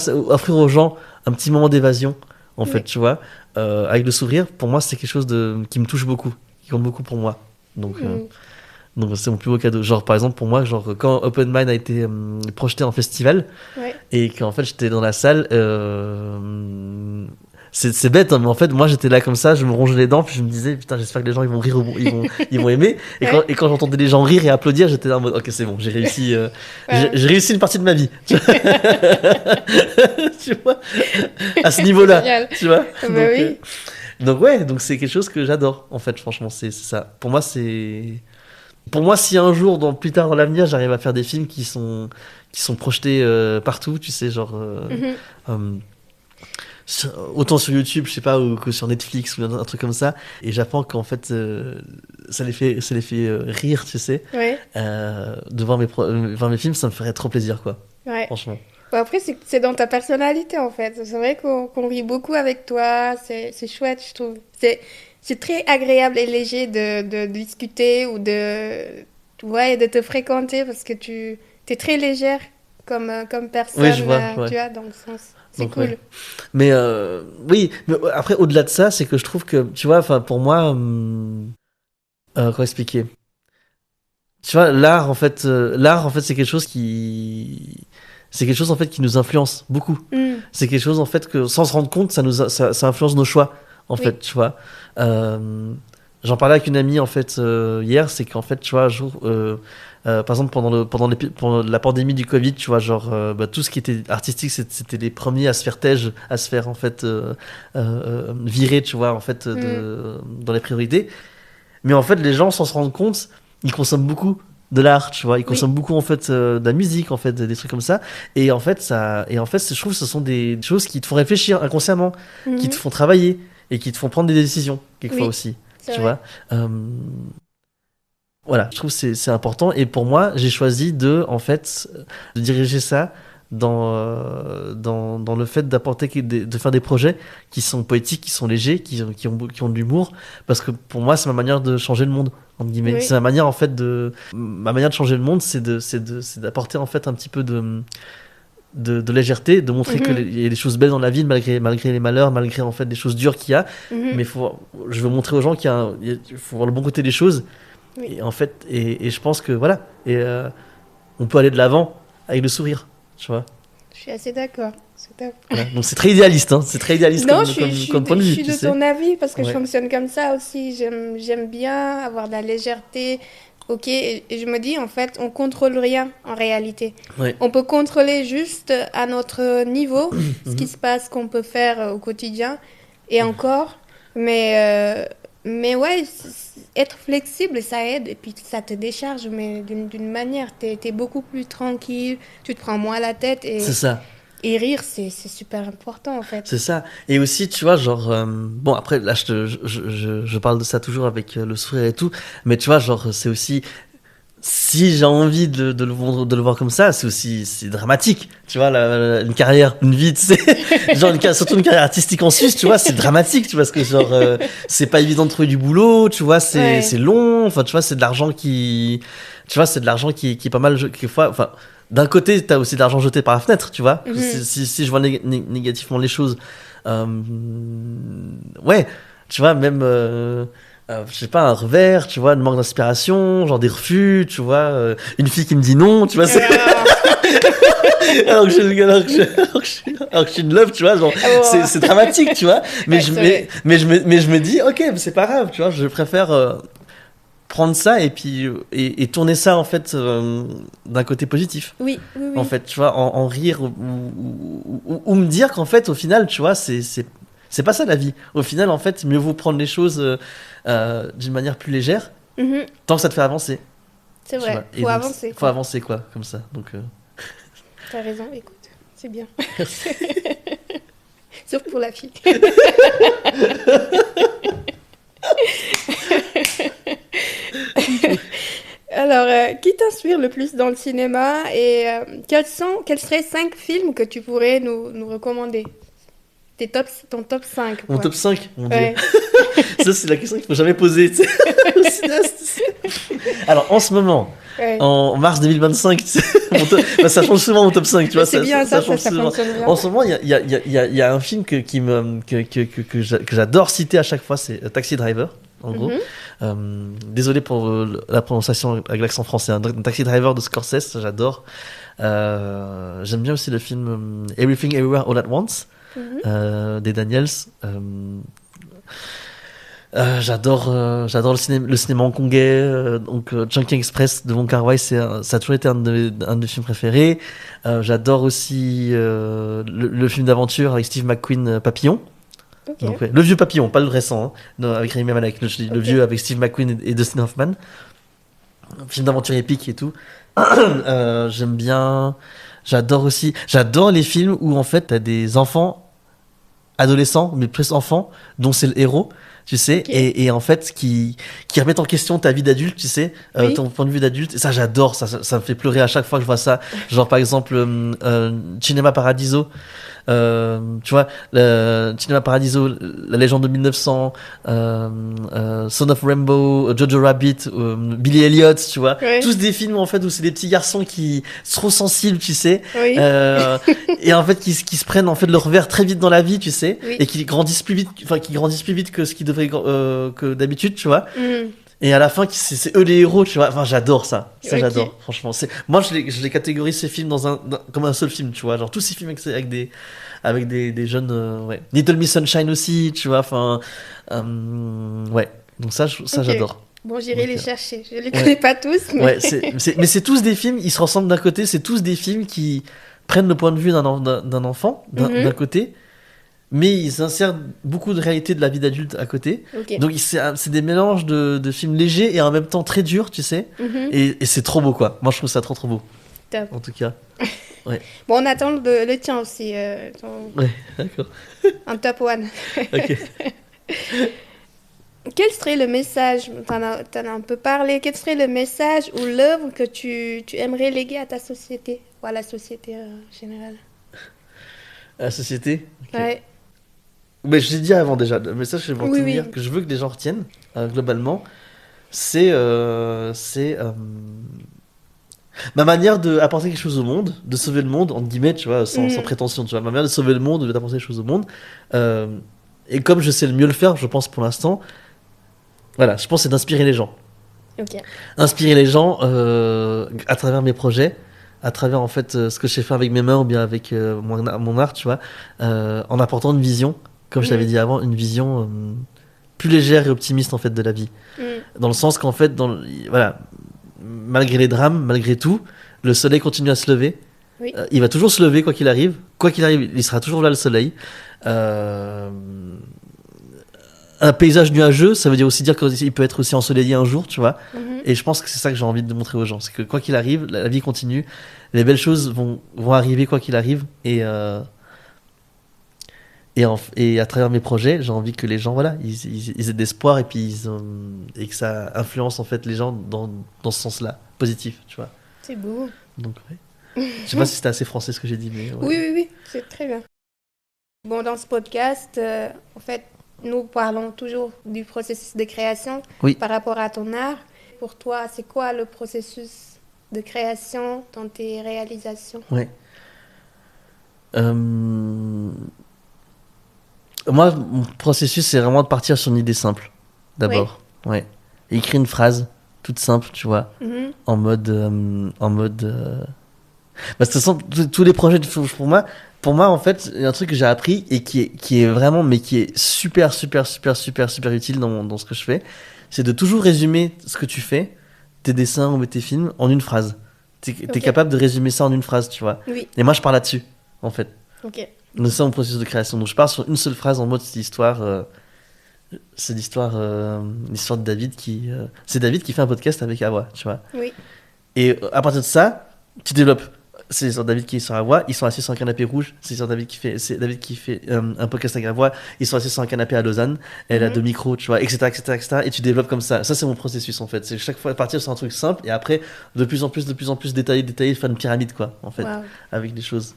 aux gens un petit moment d'évasion, en fait, Oui. tu vois, avec le sourire, pour moi, c'est quelque chose qui me touche beaucoup, qui compte beaucoup pour moi. Hmm. Donc c'est mon plus beau cadeau. Genre, par exemple, pour moi, genre, quand Open Mind a été projeté en festival, Ouais. et qu'en fait, j'étais dans la salle, c'est bête, hein, mais en fait, moi, j'étais là comme ça, je me rongeais les dents, puis je me disais, putain, j'espère que les gens, ils vont rire, ils vont aimer. Ouais. Et quand j'entendais les gens rire et applaudir, j'étais là en mode, ok, c'est bon, j'ai réussi, Ouais. j'ai réussi une partie de ma vie. Tu vois, à ce niveau-là, Génial. tu vois. Ah bah oui. Donc ouais, donc c'est quelque chose que j'adore, en fait, franchement, c'est ça. Pour moi, si un jour, plus tard dans l'avenir, j'arrive à faire des films qui sont projetés partout, tu sais, genre, Mhm. euh, autant sur YouTube, je sais pas, ou que sur Netflix ou un truc comme ça, et j'apprends qu'en fait, ça les fait rire, tu sais, Ouais. de voir mes films, ça me ferait trop plaisir, quoi, Ouais. franchement. Bon, après, c'est dans ta personnalité, en fait. C'est vrai qu'on rit beaucoup avec toi. C'est chouette, je trouve. C'est très agréable et léger de discuter ou ouais, et de te fréquenter parce que tu es très légère comme personne, Oui, je vois, ouais. tu vois, dans le sens. C'est Donc, cool. ouais. Mais oui, mais après, au-delà de ça, c'est que je trouve que, tu vois, enfin, pour moi, comment expliquer? Tu vois, l'art, en fait, c'est quelque chose, en fait, qui nous influence beaucoup. Hmm. C'est quelque chose, en fait, que, sans se rendre compte, ça influence nos choix, en Oui. fait, tu vois. J'en parlais avec une amie, en fait, hier, c'est qu'en fait, tu vois, un jour, par exemple, pendant la pandémie du Covid, tu vois, genre, tout ce qui était artistique, c'était les premiers à se faire tège, à se faire, en fait, virer, tu vois, en fait, dans les priorités. Mais en fait, les gens, sans se rendre compte, ils consomment beaucoup de l'art, tu vois. Ils Oui. consomment beaucoup, en fait, de la musique, en fait, des trucs comme ça. Et en fait, je trouve que ce sont des choses qui te font réfléchir inconsciemment, qui te Mhm. font travailler et qui te font prendre des décisions, quelquefois Oui, aussi. c'est Tu vrai. vois. Voilà, je trouve que c'est important. Et pour moi, j'ai choisi en fait, de diriger ça dans le fait de faire des projets qui sont poétiques, qui sont légers, qui ont de l'humour. Parce que pour moi, c'est ma manière de changer le monde, entre guillemets. Oui. C'est ma manière, en fait, ma manière de changer le monde, c'est d'apporter, en fait, un petit peu de légèreté, de montrer qu'il y a des choses belles dans la vie malgré les malheurs, malgré en fait des choses dures qu'il y a. Mais je veux montrer aux gens qu'il faut voir le bon côté des choses. Oui. Et en fait, et je pense que voilà, on peut aller de l'avant avec le sourire, tu vois. Je suis assez d'accord. C'est top. Voilà. Donc c'est très idéaliste, hein. C'est très idéaliste Non, comme point de vue. je suis tu de sais. ton avis parce que je Ouais. fonctionne comme ça aussi. J'aime bien avoir de la légèreté. Ok, et je me dis, en fait, on contrôle rien en réalité. Ouais. On peut contrôler juste à notre niveau ce qui se passe, qu'on peut faire au quotidien et encore. Mais ouais, être flexible, ça aide et puis ça te décharge, mais d'une manière, t'es beaucoup plus tranquille, tu te prends moins la tête C'est ça. et rire, c'est super important en fait. C'est ça. Et aussi, tu vois, genre, bon, après, là, je parle de ça toujours avec le sourire et tout, mais tu vois, genre, c'est aussi, si j'ai envie de le voir comme ça, c'est dramatique. Tu vois, une carrière, une vie, tu sais, genre, surtout une carrière artistique en Suisse, tu vois, c'est dramatique, tu vois, parce que, genre, c'est pas évident de trouver du boulot, tu vois, Ouais. c'est long, enfin, tu vois, c'est de l'argent qui est pas mal, quelquefois, enfin, d'un côté, t'as aussi de l'argent jeté par la fenêtre, tu vois. Si je vois négativement les choses, ouais, tu vois, même, je sais pas, un revers, tu vois, un manque d'inspiration, genre des refus, tu vois, une fille qui me dit non, tu vois, c'est... alors que je suis une love, tu vois, genre, c'est dramatique, tu vois. Mais, Ouais, mais je me dis, ok, mais c'est pas grave, tu vois, je préfère prendre ça et puis et tourner ça en fait d'un côté positif. Oui. En fait, tu vois, en rire ou me dire qu'en fait, au final, tu vois, c'est pas ça la vie. Au final, en fait, mieux vaut prendre les choses d'une manière plus légère, Mhm. tant que ça te fait avancer. C'est tu vrai, vois. Et faut donc, avancer. Faut avancer, quoi, comme ça. Donc, T'as raison, écoute, c'est bien. Sauf pour la fille. Alors, qui t'inspire le plus dans le cinéma et quels seraient 5 films que tu pourrais nous recommander? Ton top 5, mon quoi. top 5, mon dieu. Ouais. Ça, c'est la question qu'il faut jamais poser, tu sais, au cinéaste. Alors, en ce moment, Ouais. en mars 2025, tu sais, ça change souvent mon top 5, tu vois. C'est bien, ça change souvent. fonctionne bien. En ce moment, il y a un film que j'adore citer à chaque fois, c'est Taxi Driver, en gros. Désolé pour la prononciation avec l'accent français, hein. Taxi Driver de Scorsese, j'adore. J'aime bien aussi le film Everything Everywhere All at Once, des Daniels. J'adore le cinéma hongkongais, donc Chungking Express de Wong Kar-wai, ça a toujours été un de mes films préférés. J'adore aussi le film d'aventure avec Steve McQueen, Papillon. Ok. Donc, ouais, le vieux Papillon, pas le récent, hein, non, avec Rami Malek, le Ok. vieux avec Steve McQueen et Dustin Hoffman. Un film d'aventure épique et tout. J'aime bien. J'adore les films où en fait t'as des enfants, adolescents, mais plus enfants, dont c'est le héros, tu sais, Ok. et en fait qui remettent en question ta vie d'adulte, tu sais, Oui. ton point de vue d'adulte. Et ça, j'adore, ça me fait pleurer à chaque fois que je vois ça. Genre par exemple, Cinema Paradiso. Tu vois, Cinema Paradiso, La Légende de 1900, Son of Rainbow, Jojo Rabbit, Billy Elliot, tu vois, Ouais. tous des films en fait où c'est des petits garçons qui sont trop sensibles, tu sais, Oui. et en fait qui se prennent en fait leur verre très vite dans la vie, tu sais, Oui. et qui grandissent plus vite que ce qu'ils devraient que d'habitude, tu vois. Mhm. Et à la fin, c'est eux les héros, tu vois. Enfin, j'adore ça. Ça, Ok. j'adore. Franchement, moi, je les catégorise ces films comme un seul film, tu vois. Genre tous ces films avec des jeunes, ouais. Little Miss Sunshine aussi, tu vois. Enfin, ouais. Donc ça, Ok. j'adore. Bon, j'irai Donc, les chercher. Je les ouais. connais pas tous, mais... Ouais, mais c'est tous des films. Ils se ressemblent d'un côté. C'est tous des films qui prennent le point de vue d'un enfant d'un côté, mais ils insèrent beaucoup de réalité de la vie d'adulte à côté. Ok. Donc c'est des mélanges de films légers et en même temps très durs, tu sais. Mhm. Et c'est trop beau, quoi. Moi, je trouve ça trop beau. Top. En tout cas. Bon, on attend le tien aussi. Ouais, d'accord. Un top one. Ok. Quel serait le message, t'en as un peu parlé, quel serait le message ou l'œuvre que tu aimerais léguer à ta société ou à la société en général? La société. Ok. Ouais. Mais je l'ai dit avant déjà. Le message que je veux Oui, retenir, oui. que je veux que les gens retiennent, globalement, c'est Ma manière d'apporter quelque chose au monde, de sauver le monde, entre guillemets, tu vois, sans prétention, tu vois. Ma manière de sauver le monde, d'apporter quelque chose au monde. Et comme je sais le mieux le faire, je pense pour l'instant, voilà, je pense c'est d'inspirer les gens. Ok. Inspirer les gens à travers mes projets, à travers en fait ce que je sais faire avec mes mains ou bien avec mon art, tu vois, en apportant une vision, comme je t'avais dit avant, une vision plus légère et optimiste en fait de la vie. Dans le sens qu'en fait, voilà, malgré les drames, malgré tout, le soleil continue à se lever. Oui. Il va toujours se lever quoi qu'il arrive. Quoi qu'il arrive, il sera toujours là le soleil. Un paysage nuageux, ça veut dire aussi dire qu'il peut être aussi ensoleillé un jour, tu vois. Et je pense que c'est ça que j'ai envie de montrer aux gens, c'est que quoi qu'il arrive, la vie continue, les belles choses vont arriver quoi qu'il arrive, et à travers mes projets, j'ai envie que les gens, voilà, ils aient d'espoir et puis et que ça influence en fait les gens dans ce sens-là, positif, tu vois. C'est beau. Donc ouais. Je sais pas si c'était assez français ce que j'ai dit, mais ouais. Oui, c'est très bien. Bon, dans ce podcast, en fait, nous parlons toujours du processus de création par rapport à ton art. Pour toi, c'est quoi le processus de création dans tes réalisations? Ouais. Moi, mon processus, c'est vraiment de partir sur une idée simple, d'abord. Ouais. Et écrire une phrase toute simple, tu vois, en mode. Bah, de toute façon, tous les projets, pour moi, en fait, il y a un truc que j'ai appris et qui est vraiment, mais qui est super utile dans ce que je fais, c'est de toujours résumer ce que tu fais, tes dessins ou tes films, en une phrase. T'es capable de résumer ça en une phrase, tu vois. Oui. Et moi, je pars là-dessus, en fait. Ok. C'est ça mon processus de création. Donc, je pars sur une seule phrase en mode c'est l'histoire de David qui. C'est David qui fait un podcast avec Awa, tu vois. Oui. Et à partir de ça, tu développes. C'est l'histoire de David qui est sur Awa, ils sont assis sur un canapé rouge. C'est l'histoire de David qui fait un podcast avec Awa, ils sont assis sur un canapé à Lausanne. Elle a 2 micros, tu vois, etc. Et tu développes comme ça. Ça, c'est mon processus en fait. C'est chaque fois partir sur un truc simple et après, de plus en plus détaillé, faire une pyramide, quoi, en fait, avec les choses.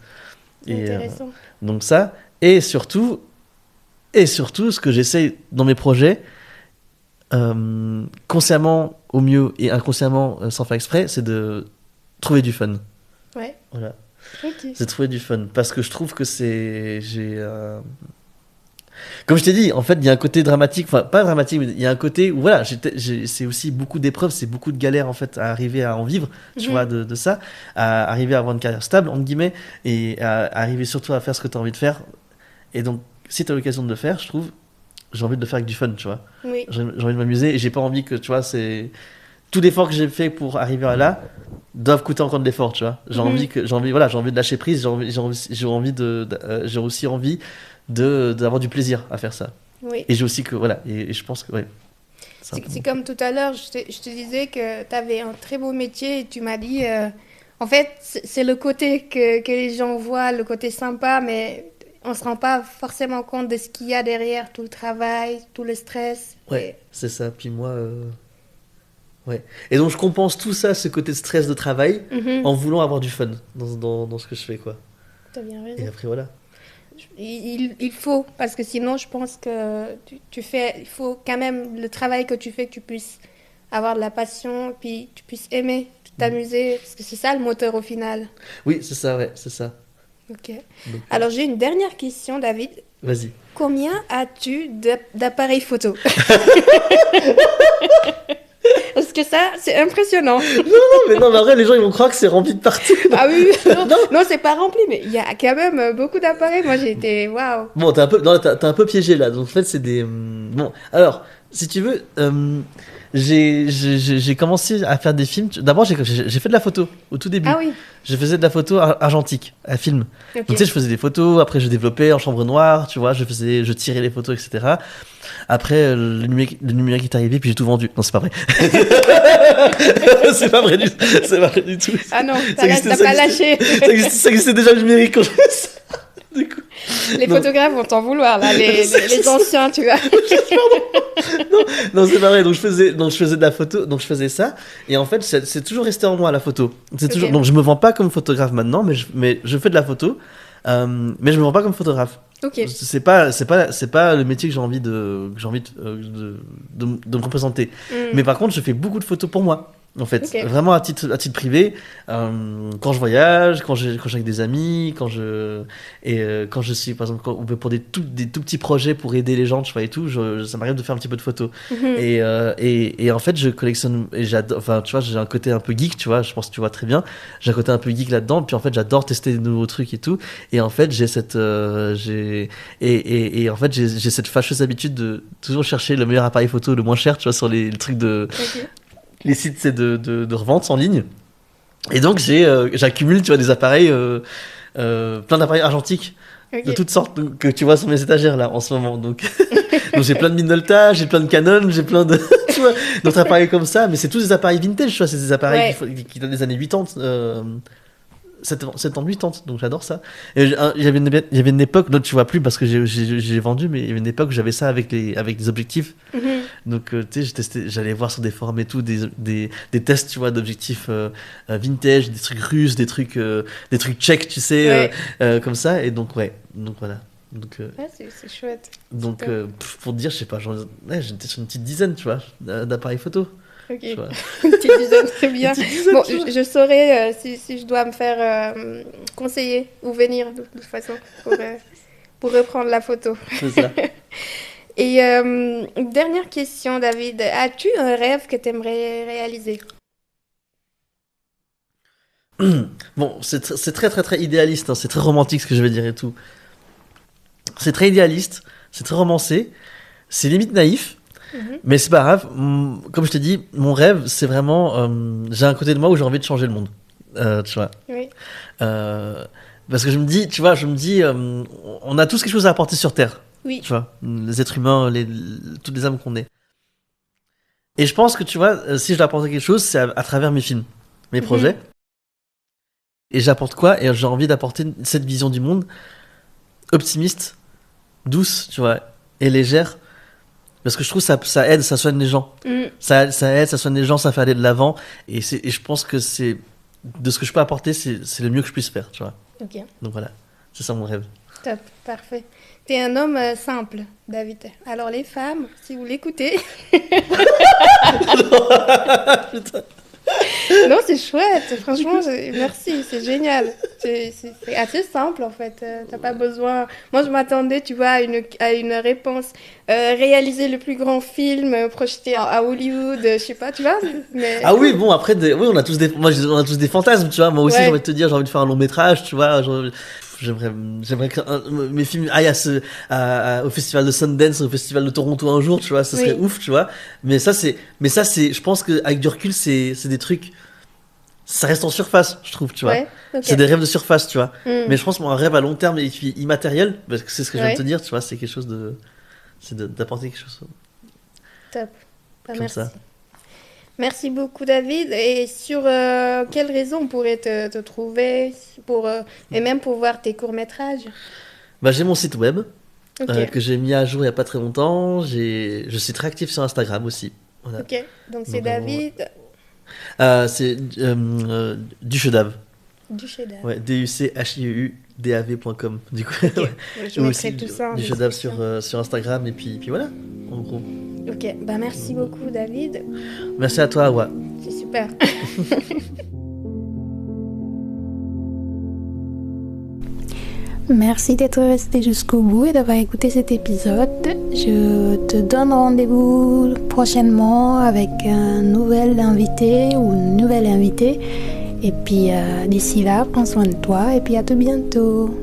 Intéressant. Donc ça, et surtout, ce que j'essaie dans mes projets, consciemment au mieux et inconsciemment sans faire exprès, c'est de trouver du fun. Ouais. Voilà. Okay. C'est trouver du fun parce que je trouve que comme je t'ai dit, en fait, il y a un côté dramatique, enfin pas dramatique, mais il y a un côté où voilà, c'est aussi beaucoup d'épreuves, c'est beaucoup de galères en fait à arriver à en vivre, tu vois, de ça, à arriver à avoir une carrière stable entre guillemets et à arriver surtout à faire ce que tu as envie de faire. Et donc, si tu as l'occasion de le faire, je trouve, j'ai envie de le faire avec du fun, tu vois. Oui. J'ai envie de m'amuser et j'ai pas envie que, tu vois, c'est tout l'effort que j'ai fait pour arriver à là doivent coûter encore de l'effort, tu vois. J'ai envie de lâcher prise, j'ai aussi envie d'avoir du plaisir à faire ça. Oui. Et j'ai aussi que voilà, et je pense que ouais. C'est comme tout à l'heure, je te disais que tu avais un très beau métier et tu m'as dit en fait, c'est le côté que les gens voient, le côté sympa, mais on se rend pas forcément compte de ce qu'il y a derrière, tout le travail, tout le stress. Ouais, c'est ça. Puis moi ouais. Et donc je compense tout ça, ce côté de stress de travail, en voulant avoir du fun dans ce que je fais, quoi. T'as bien raison. Et après voilà. Il faut, parce que sinon je pense que il faut quand même le travail que tu fais, que tu puisses avoir de la passion, puis tu puisses aimer, t'amuser, parce que c'est ça le moteur au final. Oui, c'est ça, ouais, c'est ça. Ok. Donc, alors j'ai une dernière question, David. Vas-y. Combien as-tu d'appareils photo? Parce que ça, c'est impressionnant. Mais en vrai, les gens, ils vont croire que c'est rempli de partout. Ah oui, non, c'est pas rempli, mais il y a quand même beaucoup d'appareils. Moi, j'ai été, waouh. Bon, t'es un peu piégé, là. Donc, en fait, c'est des... Bon, alors, si tu veux, j'ai commencé à faire des films. D'abord, j'ai fait de la photo, au tout début. Ah oui. Je faisais de la photo argentique, à film. Okay. Donc, tu sais, je faisais des photos, après, je développais en chambre noire, tu vois, je tirais les photos, etc. Après, le numérique est arrivé, puis j'ai tout vendu. Non, c'est pas vrai. C'est pas vrai du tout. Ah non, t'as pas lâché. Ça existait déjà le numérique quand je faisais ça. Du coup. Les photographes vont t'en vouloir, là, les anciens, tu vois. non, c'est pas vrai. Donc je faisais de la photo, donc je faisais ça. Et en fait, c'est toujours resté en moi, la photo. Okay. Donc je me vends pas comme photographe maintenant, mais je fais de la photo. Mais je me vends pas comme photographe. Okay. C'est pas le métier que j'ai envie de me représenter. Mais par contre, je fais beaucoup de photos pour moi. En fait, Ok. vraiment à titre privé, quand je voyage, quand je suis avec des amis, quand je suis, par exemple, pour des tout petits projets pour aider les gens, tu vois, et tout, ça m'arrive de faire un petit peu de photos. Mhm. Et en fait, je collectionne, et j'adore, enfin, tu vois, j'ai un côté un peu geek, tu vois, je pense que tu vois très bien, j'ai un côté un peu geek là-dedans, puis en fait, j'adore tester des nouveaux trucs et tout, et en fait, en fait, j'ai cette fâcheuse habitude de toujours chercher le meilleur appareil photo, le moins cher, tu vois, sur les trucs Ok. les sites c'est de revente en ligne. Et donc j'accumule, tu vois, des appareils, plein d'appareils argentiques Ok. de toutes sortes que tu vois sur mes étagères là en ce moment. Donc, donc j'ai plein de Minolta, j'ai plein de Canon, j'ai plein de tu vois, d'autres appareils comme ça, mais c'est tous des appareils vintage, tu vois, c'est des appareils qui datent des années 80. 70, 80, donc j'adore ça. Et il y avait une époque, donc tu vois plus parce que j'ai vendu, mais il y avait une époque où j'avais ça avec des objectifs. Mhm. Donc, tu sais, j'allais voir sur des forums et tout, des tests, tu vois, d'objectifs vintage, des trucs russes, des trucs tchèques, tu sais, comme ça. Et donc, ouais, donc voilà. Donc, Ouais, c'est chouette. donc Super. pour te dire, je sais pas, j'étais sur une petite dizaine, tu vois, d'appareils photo. Ok. Tu vois. Une petite dizaine, très bien. Une petite dizaine, Bon, tu vois. je saurais si je dois me faire conseiller ou venir de toute façon pour reprendre la photo. C'est ça. Et dernière question, David. As-tu un rêve que tu aimerais réaliser? Bon, c'est très très très idéaliste, hein, c'est très romantique ce que je vais dire et tout. C'est très idéaliste, c'est très romancé, c'est limite naïf. Mhm. Mais c'est pas grave, comme je t'ai dit, mon rêve, c'est vraiment. J'ai un côté de moi où j'ai envie de changer le monde. Tu vois. Oui. Parce que je me dis, tu vois, on a tous quelque chose à apporter sur Terre. Oui. Tu vois, les êtres humains, toutes les âmes qu'on est. Et je pense que, tu vois, si je dois apporter quelque chose, c'est à travers mes films, mes Mhm. projets. Et j'apporte quoi? Et j'ai envie d'apporter cette vision du monde optimiste, douce, tu vois, et légère. Parce que je trouve que ça aide, ça soigne les gens. Mm. Ça aide, ça soigne les gens, ça fait aller de l'avant. Et je pense que de ce que je peux apporter, c'est le mieux que je puisse faire, tu vois. Ok, Donc voilà, c'est ça mon rêve. top, parfait. T'es un homme simple, David. Alors les femmes, si vous l'écoutez... Putain. Non, c'est chouette, franchement, merci, c'est génial. C'est assez simple en fait, t'as pas besoin... Moi je m'attendais, tu vois, à une réponse. Réaliser le plus grand film projeté à Hollywood, je sais pas, tu vois, mais... Ah oui, bon, après, oui, on a tous on a tous des fantasmes, tu vois. Moi aussi, Ouais. j'ai envie de te dire, j'ai envie de faire un long métrage, tu vois. J'aimerais que mes films aillent au festival de Sundance, au festival de Toronto un jour, tu vois. Ça serait Oui. ouf, tu vois. Mais ça, je pense qu'avec du recul, c'est des trucs, ça reste en surface, je trouve, tu vois. Ouais, ok. C'est des rêves de surface, tu vois. Mm. Mais je pense, moi, un rêve à long terme et puis immatériel, parce que c'est ce que je viens de Ouais. te dire, tu vois, c'est quelque chose d'apporter quelque chose Top. Bah, comme merci. ça. Merci beaucoup, David. Et sur quelle raison on pourrait te trouver et même pour voir tes courts-métrages? Bah, j'ai mon site web. Ok. Que j'ai mis à jour il y a pas très longtemps. Je suis très actif sur Instagram aussi. Voilà. Ok. Donc c'est Donc, David C'est Duchedave. Duchedave. Ouais, DUCHIEUDAV.com. Du coup, Ok. ouais. Je Ou mettrai aussi tout ça en Duchedave description. sur Instagram et puis voilà, en gros. Ok. Bah merci beaucoup, David. Merci à toi, Awa. C'est super. Merci d'être resté jusqu'au bout et d'avoir écouté cet épisode. Je te donne rendez-vous prochainement avec un nouvel invité ou une nouvelle invitée. Et puis d'ici là, prends soin de toi et puis à tout bientôt.